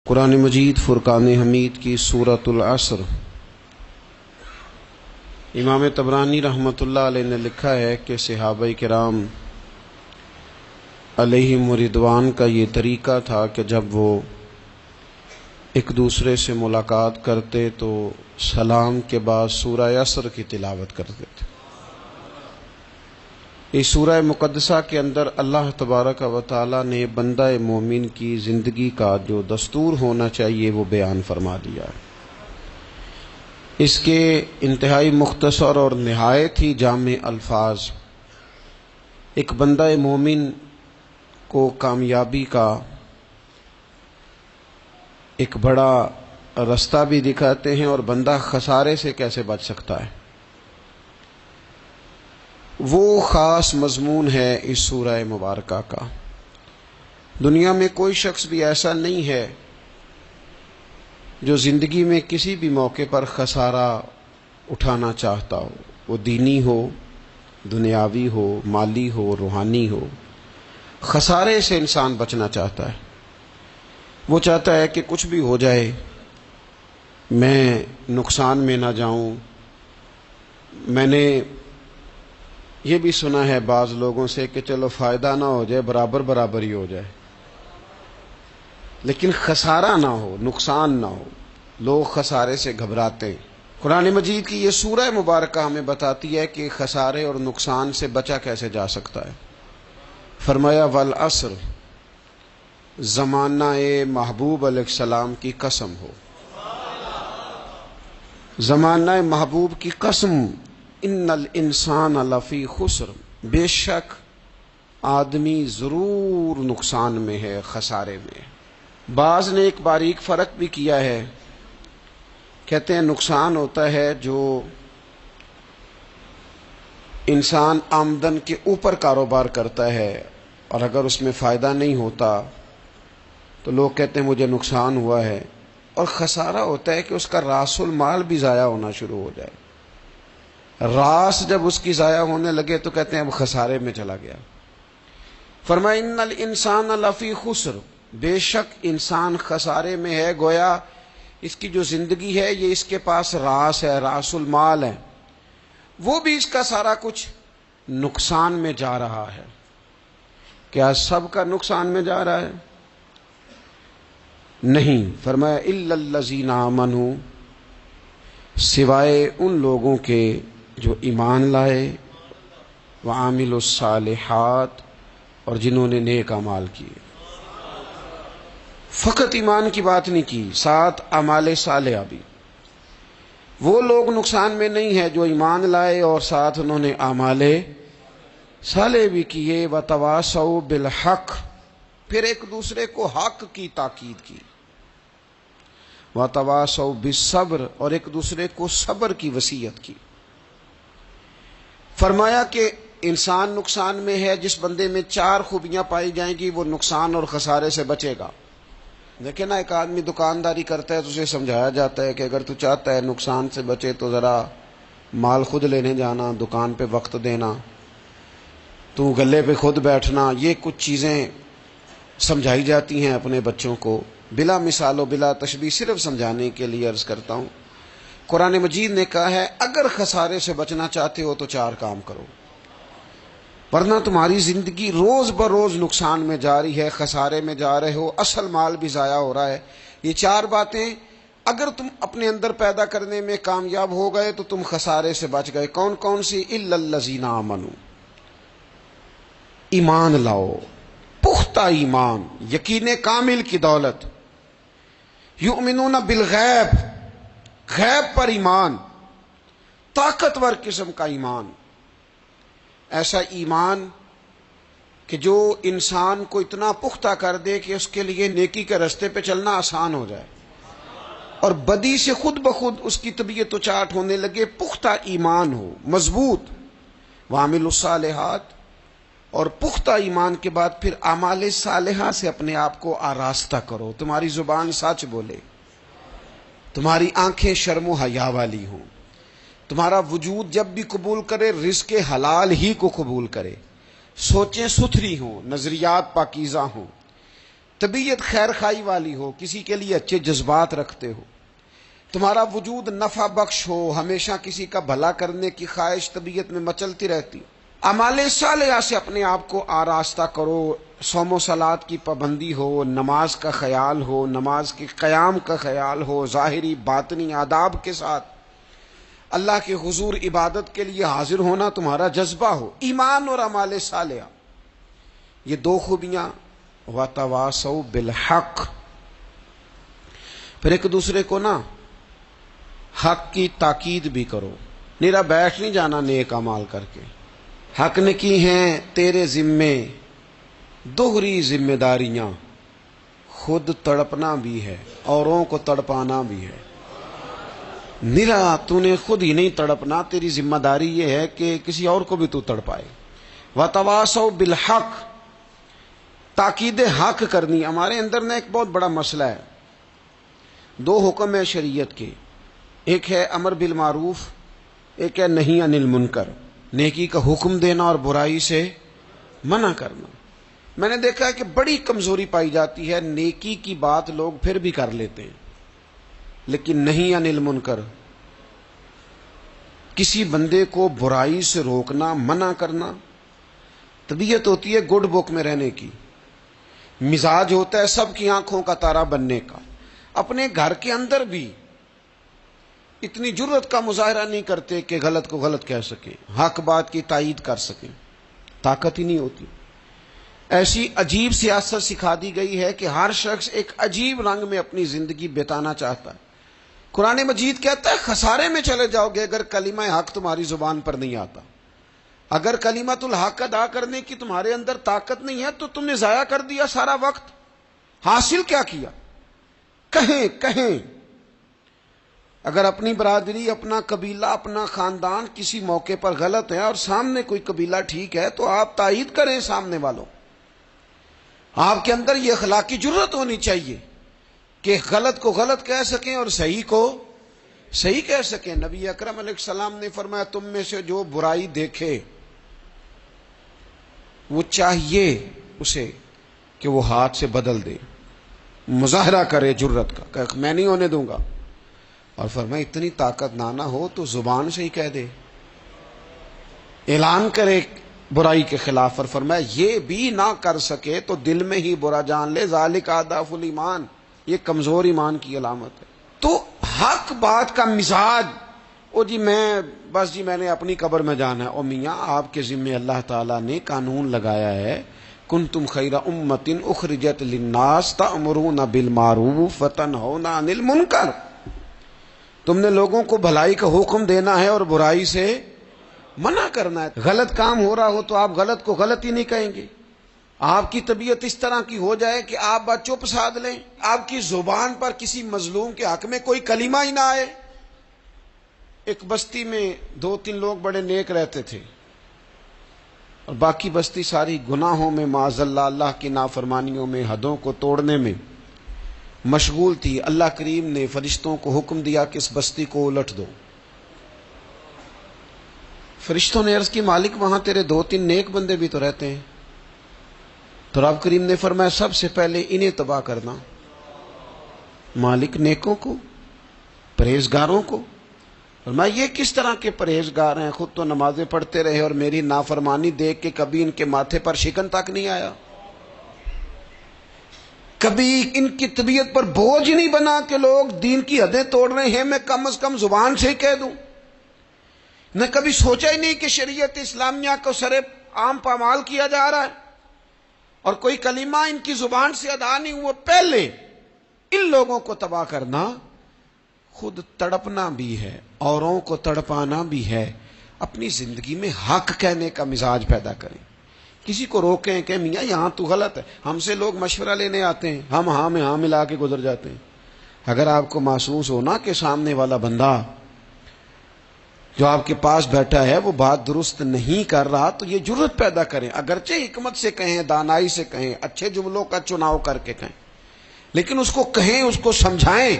قرآن مجید فرقان حمید کی سورۃ العصر۔ امام طبرانی رحمۃ اللہ علیہ نے لکھا ہے کہ صحابہ کرام علیہم رضوان کا یہ طریقہ تھا کہ جب وہ ایک دوسرے سے ملاقات کرتے تو سلام کے بعد سورہ عصر کی تلاوت کرتے تھے۔ اس سورہ مقدسہ کے اندر اللہ تبارک و تعالی نے بندہ مومن کی زندگی کا جو دستور ہونا چاہیے وہ بیان فرما دیا ہے۔ اس کے انتہائی مختصر اور نہایت ہی جامع الفاظ ایک بندہ مومن کو کامیابی کا ایک بڑا رستہ بھی دکھاتے ہیں اور بندہ خسارے سے کیسے بچ سکتا ہے۔ وہ خاص مضمون ہے اس سورہ مبارکہ کا۔ دنیا میں کوئی شخص بھی ایسا نہیں ہے جو زندگی میں کسی بھی موقع پر خسارہ اٹھانا چاہتا ہو، وہ دینی ہو، دنیاوی ہو، مالی ہو، روحانی ہو۔ خسارے سے انسان بچنا چاہتا ہے۔ وہ چاہتا ہے کہ کچھ بھی ہو جائے میں نقصان میں نہ جاؤں۔ میں نے یہ بھی سنا ہے بعض لوگوں سے کہ چلو فائدہ نہ ہو جائے، برابر برابر ہی ہو جائے، لیکن خسارہ نہ ہو، نقصان نہ ہو۔ لوگ خسارے سے گھبراتے ہیں۔ قرآن مجید کی یہ سورہ مبارکہ ہمیں بتاتی ہے کہ خسارے اور نقصان سے بچا کیسے جا سکتا ہے۔ فرمایا والعصر، زمانہ محبوب علیہ السلام کی قسم ہو۔ زمانہ محبوب کی قسم، ان الانسان لفی خسر، بے شک آدمی ضرور نقصان میں ہے، خسارے میں۔ بعض نے ایک باریک فرق بھی کیا ہے، کہتے ہیں نقصان ہوتا ہے جو انسان آمدن کے اوپر کاروبار کرتا ہے اور اگر اس میں فائدہ نہیں ہوتا تو لوگ کہتے ہیں مجھے نقصان ہوا ہے، اور خسارہ ہوتا ہے کہ اس کا راس المال بھی ضائع ہونا شروع ہو جائے۔ راس جب اس کی ضائع ہونے لگے تو کہتے ہیں اب خسارے میں چلا گیا۔ فرمایا ان الانسان لفی خسر، بے شک انسان خسارے میں ہے۔ گویا اس کی جو زندگی ہے یہ اس کے پاس راس ہے، راس المال ہے، وہ بھی اس کا سارا کچھ نقصان میں جا رہا ہے۔ کیا سب کا نقصان میں جا رہا ہے؟ نہیں۔ فرمایا الا الذین آمنوا، سوائے ان لوگوں کے جو ایمان لائے، وعاملوا الصالحات، اور جنہوں نے نیک اعمال کیے۔ فقط ایمان کی بات نہیں کی، ساتھ اعمال صالحہ بھی۔ وہ لوگ نقصان میں نہیں ہیں جو ایمان لائے اور ساتھ انہوں نے اعمال صالح بھی کیے۔ وتواصوا بالحق، پھر ایک دوسرے کو حق کی تاکید کی۔ وتواصوا بالصبر، اور ایک دوسرے کو صبر کی وصیت کی۔ فرمایا کہ انسان نقصان میں ہے جس بندے میں چار خوبیاں پائی جائیں گی وہ نقصان اور خسارے سے بچے گا۔ دیکھیں نا، ایک آدمی دکانداری کرتا ہے تو اسے سمجھایا جاتا ہے کہ اگر تو چاہتا ہے نقصان سے بچے تو ذرا مال خود لینے جانا، دکان پہ وقت دینا، تو گلے پہ خود بیٹھنا، یہ کچھ چیزیں سمجھائی جاتی ہیں اپنے بچوں کو، بلا مثال و بلا تشبیہ، صرف سمجھانے کے لیے عرض کرتا ہوں۔ قرآن مجید نے کہا ہے اگر خسارے سے بچنا چاہتے ہو تو چار کام کرو، ورنہ تمہاری زندگی روز بروز نقصان میں جاری ہے، خسارے میں جا رہے ہو، اصل مال بھی ضائع ہو رہا ہے۔ یہ چار باتیں اگر تم اپنے اندر پیدا کرنے میں کامیاب ہو گئے تو تم خسارے سے بچ گئے۔ کون کون سی؟ الا الذین آمنوا، ایمان لاؤ، پختہ ایمان، یقین کامل کی دولت۔ یؤمنون بالغیب، غیب پر ایمان، طاقتور قسم کا ایمان، ایسا ایمان کہ جو انسان کو اتنا پختہ کر دے کہ اس کے لیے نیکی کے راستے پہ چلنا آسان ہو جائے اور بدی سے خود بخود اس کی طبیعت و چاٹ ہونے لگے۔ پختہ ایمان ہو، مضبوط۔ وعاملوا الصالحات، اور پختہ ایمان کے بعد پھر اعمال صالحہ سے اپنے آپ کو آراستہ کرو۔ تمہاری زبان سچ بولے، تمہاری آنکھیں شرم و حیا والی ہوں، تمہارا وجود جب بھی قبول کرے رزق حلال ہی کو قبول کرے، سوچیں ستھری ہوں، نظریات پاکیزہ ہوں، طبیعت خیر خائی والی ہو، کسی کے لیے اچھے جذبات رکھتے ہو، تمہارا وجود نفع بخش ہو، ہمیشہ کسی کا بھلا کرنے کی خواہش طبیعت میں مچلتی رہتی، اعمال صالحہ سے اپنے آپ کو آراستہ کرو، صوم و صلات کی پابندی ہو، نماز کا خیال ہو، نماز کے قیام کا خیال ہو، ظاہری باطنی آداب کے ساتھ اللہ کے حضور عبادت کے لیے حاضر ہونا تمہارا جذبہ ہو، ایمان اور اعمال صالحہ، یہ دو خوبیاں، وَتَوَاصَوْا بِالْحَقِّ، پھر ایک دوسرے کو نا حق کی تاکید بھی کرو، نیرا بیٹھ نہیں جانا نیک اعمال کر کے، حق نے کی ہیں تیرے ذمے دوہری ذمہ داریاں، خود تڑپنا بھی ہے اوروں کو تڑپانا بھی ہے، نیرا تو نے خود ہی نہیں تڑپنا، تیری ذمہ داری یہ ہے کہ کسی اور کو بھی تو تڑپائے، وَتَوَاصَوْا بِالْحَقِّ، تاکید حق کرنی۔ ہمارے اندر نا ایک بہت بڑا مسئلہ ہے، دو حکم ہے شریعت کے، ایک ہے امر بالمعروف، ایک ہے نہی عن المنکر، نیکی کا حکم دینا اور برائی سے منع کرنا۔ میں نے دیکھا ہے کہ بڑی کمزوری پائی جاتی ہے، نیکی کی بات لوگ پھر بھی کر لیتے ہیں، لیکن نہی عن المنکر، کسی بندے کو برائی سے روکنا، منع کرنا، طبیعت ہوتی ہے گڈ بک میں رہنے کی، مزاج ہوتا ہے سب کی آنکھوں کا تارا بننے کا، اپنے گھر کے اندر بھی اتنی جرت کا مظاہرہ نہیں کرتے کہ غلط کو غلط کہہ سکیں، حق بات کی تائید کر سکیں، طاقت ہی نہیں ہوتی۔ ایسی عجیب سیاست سکھا دی گئی ہے کہ ہر شخص ایک عجیب رنگ میں اپنی زندگی بتانا چاہتا ہے۔ قرآن مجید کہتا ہے خسارے میں چلے جاؤ گے اگر کلمہ حق تمہاری زبان پر نہیں آتا، اگر کلمۃ الحق ادا کرنے کی تمہارے اندر طاقت نہیں ہے تو تم نے ضائع کر دیا سارا وقت، حاصل کیا کیا؟ کہیں اگر اپنی برادری، اپنا قبیلہ، اپنا خاندان کسی موقع پر غلط ہے اور سامنے کوئی قبیلہ ٹھیک ہے تو آپ تائید کریں سامنے والوں، آپ کے اندر یہ اخلاقی جرت ہونی چاہیے کہ غلط کو غلط کہہ سکیں اور صحیح کو صحیح کہہ سکیں۔ نبی اکرم علیہ السلام نے فرمایا تم میں سے جو برائی دیکھے وہ چاہیے اسے کہ وہ ہاتھ سے بدل دے، مظاہرہ کرے جرت کا کہ میں نہیں ہونے دوں گا، اور فرمایا اتنی طاقت نہ ہو تو زبان سے ہی کہہ دے، اعلان کرے برائی کے خلاف، اور فرمایا یہ بھی نہ کر سکے تو دل میں ہی برا جان لے، ذالک اضعف الایمان، یہ کمزور ایمان کی علامت ہے۔ تو حق بات کا مزاج، او جی میں نے اپنی قبر میں جانا ہے، او میاں آپ کے ذمہ اللہ تعالیٰ نے قانون لگایا ہے، کنتم خیر امۃ اخرجت للناس تأمرون بالمعروف وتنہون عن المنکر، تم نے لوگوں کو بھلائی کا حکم دینا ہے اور برائی سے منع کرنا ہے۔ غلط کام ہو رہا ہو تو آپ غلط کو غلط ہی نہیں کہیں گے، آپ کی طبیعت اس طرح کی ہو جائے کہ آپ بات چپ سادھ لیں، آپ کی زبان پر کسی مظلوم کے حق میں کوئی کلمہ ہی نہ آئے۔ ایک بستی میں 2-3 لوگ بڑے نیک رہتے تھے اور باقی بستی ساری گناہوں میں، معاذ اللہ، اللہ کی نافرمانیوں میں، حدوں کو توڑنے میں مشغول تھی۔ اللہ کریم نے فرشتوں کو حکم دیا کہ اس بستی کو الٹ دو۔ فرشتوں نے عرض کی مالک وہاں تیرے 2-3 نیک بندے بھی تو رہتے ہیں، تو رب کریم نے فرمایا سب سے پہلے انہیں تباہ کرنا۔ مالک نیکوں کو، پرہیزگاروں کو، فرمایا یہ کس طرح کے پرہیزگار ہیں، خود تو نمازیں پڑھتے رہے اور میری نافرمانی دیکھ کے کبھی ان کے ماتھے پر شکن تک نہیں آیا، کبھی ان کی طبیعت پر بوجھ نہیں بنا کہ لوگ دین کی حدیں توڑ رہے ہیں میں کم از کم زبان سے ہی کہہ دوں، نہ کبھی سوچا ہی نہیں کہ شریعت اسلامیہ کو سر عام پامال کیا جا رہا ہے اور کوئی کلمہ ان کی زبان سے ادا نہیں ہوا۔ پہلے ان لوگوں کو تباہ کرنا، خود تڑپنا بھی ہے، اوروں کو تڑپانا بھی ہے، اپنی زندگی میں حق کہنے کا مزاج پیدا کریں، کسی کو روکیں کہ میاں یہاں تو غلط ہے۔ ہم سے لوگ مشورہ لینے آتے ہیں، ہم ہاں میں ہاں ملا کے گزر جاتے ہیں۔ اگر آپ کو محسوس ہونا کہ سامنے والا بندہ جو آپ کے پاس بیٹھا ہے وہ بات درست نہیں کر رہا تو یہ جرت پیدا کریں، اگرچہ حکمت سے کہیں، دانائی سے کہیں، اچھے جملوں کا چناؤ کر کے کہیں، لیکن اس کو کہیں، اس کو سمجھائیں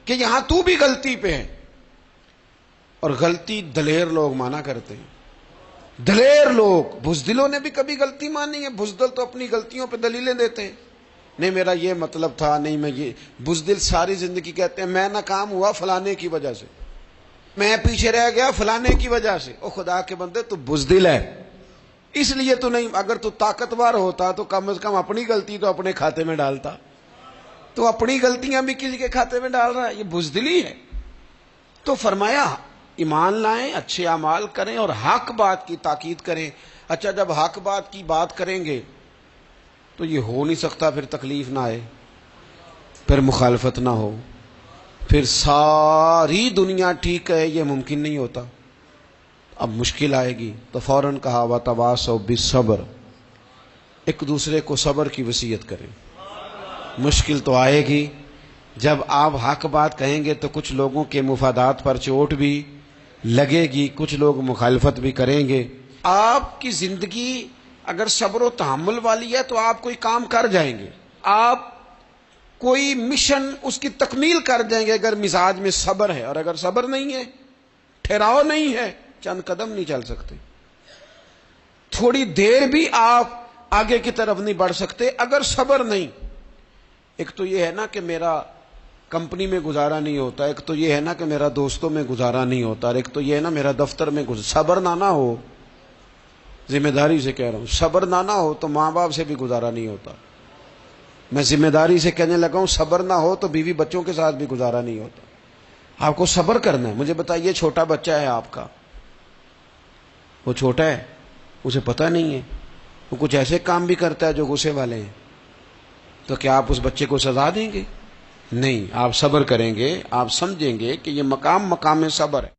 کہ یہاں تو بھی غلطی پہ ہے۔ اور غلطی دلیر لوگ مانا کرتے ہیں، دلیر لوگ، بزدلوں نے بھی کبھی غلطی مانی ہے، بزدل تو اپنی غلطیوں پہ دلیلیں دیتے ہیں، نہیں میرا یہ مطلب تھا، نہیں میں یہ بزدل ساری زندگی کہتے ہیں میں ناکام ہوا فلانے کی وجہ سے، میں پیچھے رہ گیا فلانے کی وجہ سے۔ او خدا کے بندے تو بزدل ہے، اس لیے تو نہیں، اگر تو طاقتور ہوتا تو کم از کم اپنی غلطی تو اپنے کھاتے میں ڈالتا، تو اپنی غلطیاں بھی کسی کے کھاتے میں ڈال رہا ہے، یہ بزدلی ہے۔ تو فرمایا ایمان لائیں، اچھے اعمال کریں اور حق بات کی تاکید کریں۔ اچھا جب حق بات کی بات کریں گے تو یہ ہو نہیں سکتا پھر تکلیف نہ آئے، پھر مخالفت نہ ہو، پھر ساری دنیا ٹھیک ہے، یہ ممکن نہیں ہوتا۔ اب مشکل آئے گی تو فوراً کہا وَتَوَاصَوْا بِالصَّبْرِ، ایک دوسرے کو صبر کی وصیت کریں۔ مشکل تو آئے گی، جب آپ حق بات کہیں گے تو کچھ لوگوں کے مفادات پر چوٹ بھی لگے گی، کچھ لوگ مخالفت بھی کریں گے۔ آپ کی زندگی اگر صبر و تحمل والی ہے تو آپ کوئی کام کر جائیں گے، آپ کوئی مشن اس کی تکمیل کر جائیں گے اگر مزاج میں صبر ہے، اور اگر صبر نہیں ہے، ٹھہراؤ نہیں ہے، چند قدم نہیں چل سکتے، تھوڑی دیر بھی آپ آگے کی طرف نہیں بڑھ سکتے اگر صبر نہیں۔ ایک تو یہ ہے نا کہ میرا کمپنی میں گزارا نہیں ہوتا، ایک تو یہ ہے نا کہ میرا دوستوں میں گزارا نہیں ہوتا، اور ایک تو یہ ہے نا میرا دفتر میں صبر نہ ہو، ذمہ داری سے کہہ رہا ہوں، صبر نہ ہو تو ماں باپ سے بھی گزارا نہیں ہوتا۔ میں ذمہ داری سے کہنے لگا ہوں صبر نہ ہو تو بیوی بچوں کے ساتھ بھی گزارا نہیں ہوتا۔ آپ کو صبر کرنا ہے۔ مجھے بتائیے چھوٹا بچہ ہے آپ کا، وہ چھوٹا ہے، اسے پتہ نہیں ہے، وہ کچھ ایسے کام بھی کرتا ہے جو غصے والے ہیں، تو کیا آپ اس بچے کو سزا دیں گے؟ نہیں، آپ صبر کریں گے، آپ سمجھیں گے کہ یہ مقام صبر ہے۔